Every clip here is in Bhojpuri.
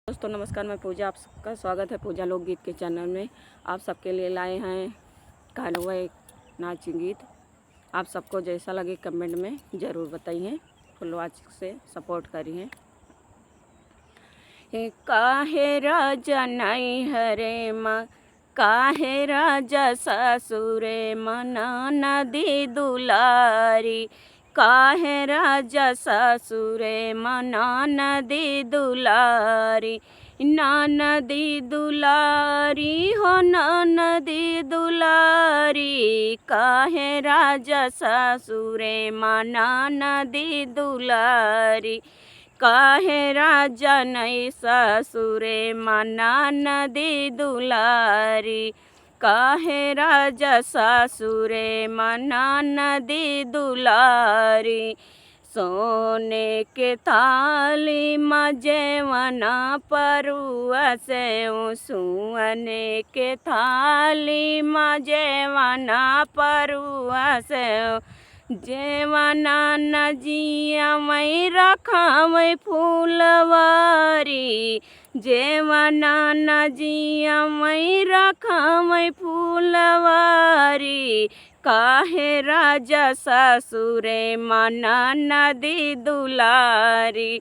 दोस्तों नमस्कार, मैं पूजा, आप सबका स्वागत है पूजा लोकगीत के चैनल में। आप सबके लिए लाए हैं गाना हुआ एक नाच गीत। आप सबको जैसा लगे कमेंट में ज़रूर बताइए, फुल वॉच से सपोर्ट करिए। काहे राजा नहीं हरे माँ, काहे राजा ससुरे मना नदी दुलारी, काहे राजा ससुरे मना नदी दुलारी, नदी दुलारी हो नदी दुलारी, काहे राजा ससुरे मना नदी दुलारी, काहे राजा नहीं ससुरे मना नदी दुलारी, काहे राजा ससुरे मना नदी दुलारी, सोने के थाली मजेवना परुआ से सुअने के थाली मजेवना परुआ से जेवना नजिया मई रखा मई फूलवारी, जेवना नजिया मई रखा मई फूलवारी, काहे राजा ससुरे मना नदी दुलारी,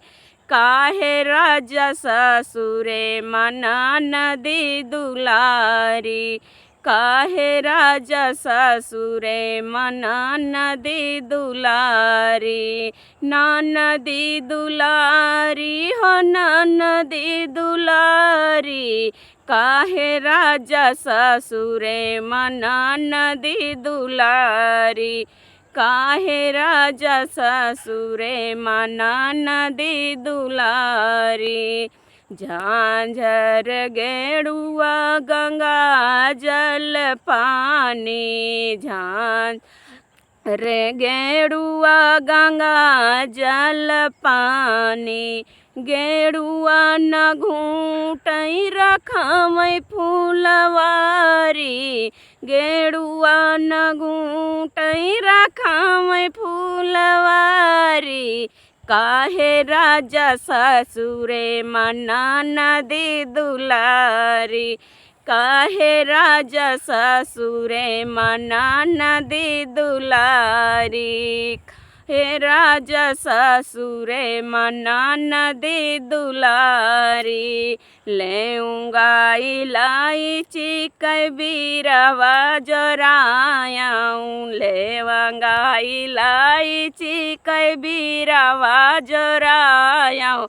काहे राजा ससुरे मना नदी दुलारी, काहे राजा ससुरे मना नदी दुलारी, नदी दुलारी हो नदी दुलारी, काहे राजा ससुरे मना नदी दुलारी, काहे राजा ससुरे मना नदी दुलारी, झांझर गेड़ुआ गंगा जल पानी, झांझर गेड़ुआ गंगा जल पानी, गेड़ुआ न घूटई रखमई फूलवारी, गेड़ुआ न घूटई रखमई फूलवारी, काहे राजा ससुरे मना नदी दुलारी, काहे राजा ससुरे मना नदी दुलारी, हे राजा ससुरे मना नदी दुलारी, लेऊंगा इलायची कबीरवा जोरायाऊँ, लेवंगा इलायची कबीरवा जोरायाऊँ,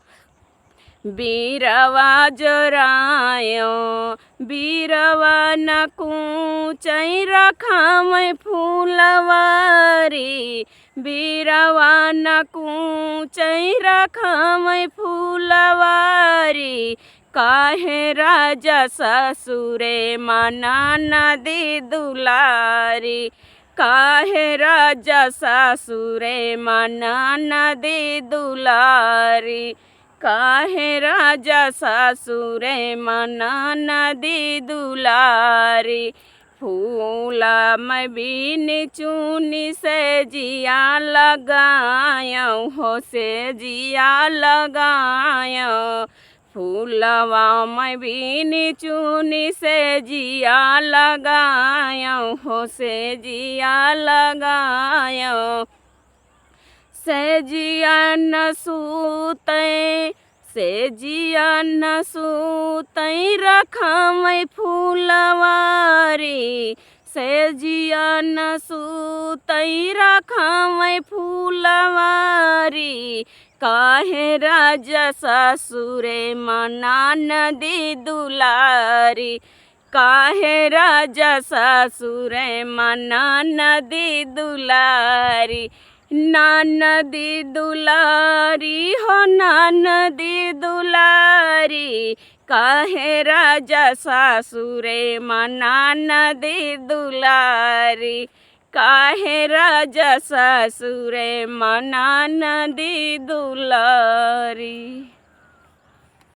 बीरवा जोरायो, बीरवा न कूचई रखमई फूलवारी, बीरवा न कूचई रखमई फूलवारी, काहे राजा ससुरे मना नदी दुलारी, काहे राजा ससुरे मना नदी दुलारी, काहे राजा ससुरे मना नदी दुलारी, फूला मैं बीन चूनी से जिया लगायूँ हो, से जिया लगायूँ, फूलवा मैं बीन चूनी से जिया लगायूँ हो, से जिया लगायूँ, से जिया न सूते, से जिया न सूतई रखमई फूलवारी, से जिया न सूतई रखमई फूलवारी, काहे राजा ससुरे मना नदी दुलारी, काहे राजा ससुरे मना नदी दुलारी, नदी दुलारी हो नदी दुलारी, काहे राजा ससुरे मना नदी दुलारी, काहे राजा ससुरे मना नदी दुलारी।